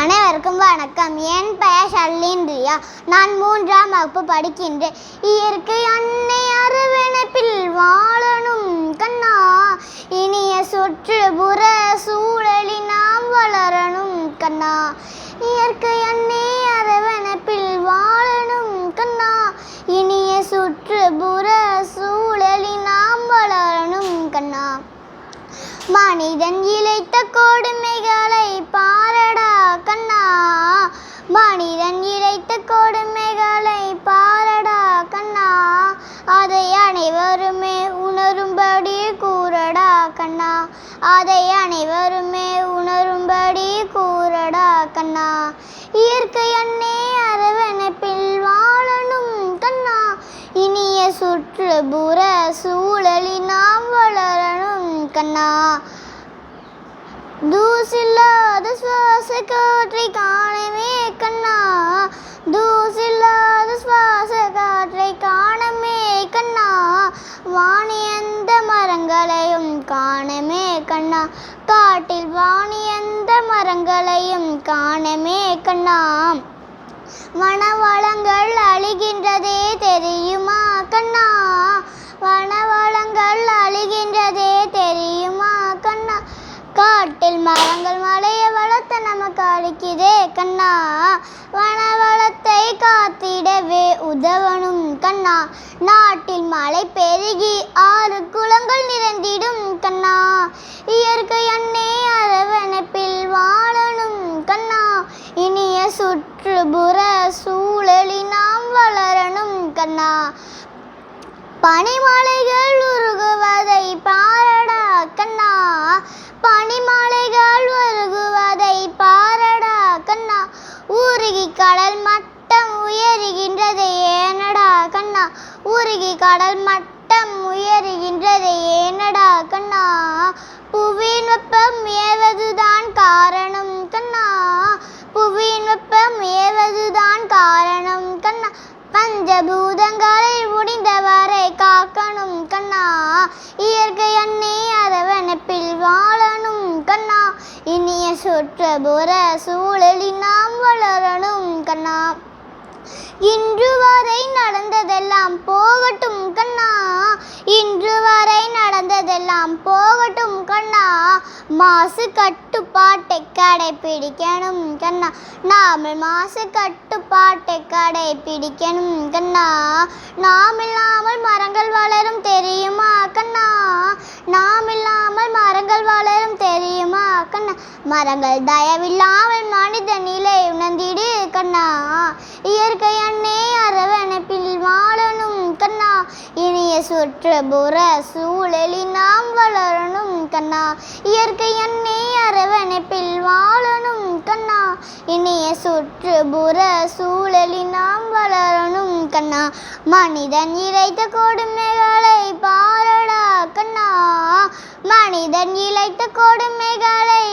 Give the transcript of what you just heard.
அனைவருக்கும் வணக்கம். என் பெயர் ஷர்லின் ரியா. நான் 3ஆம் வகுப்பு படிக்கின்றேன். இயற்கை அன்னை அரவணைப்பில் வாழணும் கண்ணா, இனிய சுற்றுப்புற சூழலில் நாம் வளரணும் கண்ணா. இயற்கை அன்னை அரவணைப்பில் வாழணும் கண்ணா, இனிய சுற்றுப்புற சூழலில் நாம் வளரணும் கண்ணா. மனிதன் இழைத்த கொடுமைகளை பாரடா கண்ணா, மனிதன் இழைத்த கொடுமைகளை பாரடா கண்ணா, அதை அனைவருமே உணரும்படி கூறடா கண்ணா, அதை அனைவருமே உணரும்படி கூறடா கண்ணா. இயற்கை அன்னை அரவணைப்பில் வாழணும் கண்ணா, இனிய சுற்றுப்புற சூழலில் நாம் வளரணும் கண்ணா. தூசில்லாத சுவாச காற்றை காணமே கண்ணா, தூசில்லாத சுவாச காற்றை காணமே கண்ணா, வாணியந்த மரங்களையும் காணமே கண்ணா, காட்டில் வாணியந்த மரங்களையும் காணமே கண்ணா. வனவளங்கள் அழிகின்றதே தெரியுமா கண்ணா, வனவளங்கள் அழிகின்றதே தெரியுமா கண்ணா, காட்டில் மரங்கள் மலையை வளர்த்த நமக்கு அழிக்குதே கண்ணா, வனவளத்தை காத்திடவே உதவணும் கண்ணா. நாட்டில் மழை பெருகி 6 குளங்கள் நிறைந்திடும் கண்ணா, இயற்கை அன்னை அரவணைப்பில் வாழணும் கண்ணா, இனிய சுற்றுப்புற சூழலில் நாம் வளரணும் கண்ணா. பனிமலைகள் உருகுவதை பாரடா கண்ணா, பனிமலைகள் உருகுவதை பாரடா கண்ணா, உருகி கடல் மட்டம் உயருகின்றது ஏனடா கண்ணா, உருகி கடல் மட்டம் உயருகின்றது ஏனடா கண்ணா. புவியின் வெப்பம் ஏவதுதான் காரணம் கண்ணா, புவியின் வெப்பம் ஏவதுதான் காரணம் கண்ணா, பஞ்சபூதங்களை முடிந்தவரை காக்கணும் கண்ணா. இயற்கை அன்னை அரவணைப்பில் வாழணும் கண்ணா, இனிய சுற்றுப்புற சூழலில் நாம் வளரணும் கண்ணா. இன்று வரை நடந்ததெல்லாம் போகட்டும் கண்ணா, இன்று வரை நடந்ததெல்லாம் போகட்டும் கண்ணா, மாசு கட்டுப்பாட்டை கடைபிடிக்கணும் கண்ணா, நாமல் மாசு கட்டுப்பாட்டை கடைபிடிக்கணும் கண்ணா. நாம் இல்லாமல் மரங்கள் வளரும் தெரியுமா கண்ணா, நாம் இல்லாமல் மரங்கள் வளரும் தெரியுமா கண்ணா, மரங்கள் தயவில்லாமல் மனித நிலை உணர்ந்திடு கண்ணா. இயற்கை அன்னை அரவணைப்பில் வாழணும் கண்ணா, இனிய சுற்றுப்புற சூழலில் நாம் வளரணும் கண்ணா. இயற்கை அன்னை அரவணைப்பில் வாழணும் கண்ணா, இனிய சுற்றுப்புற சூழலில் நாம் வளரணும் கண்ணா. மனிதன் இழைத்த கொடுமைகளை பாரடா கண்ணா, மனிதன் இழைத்த கொடுமைகளை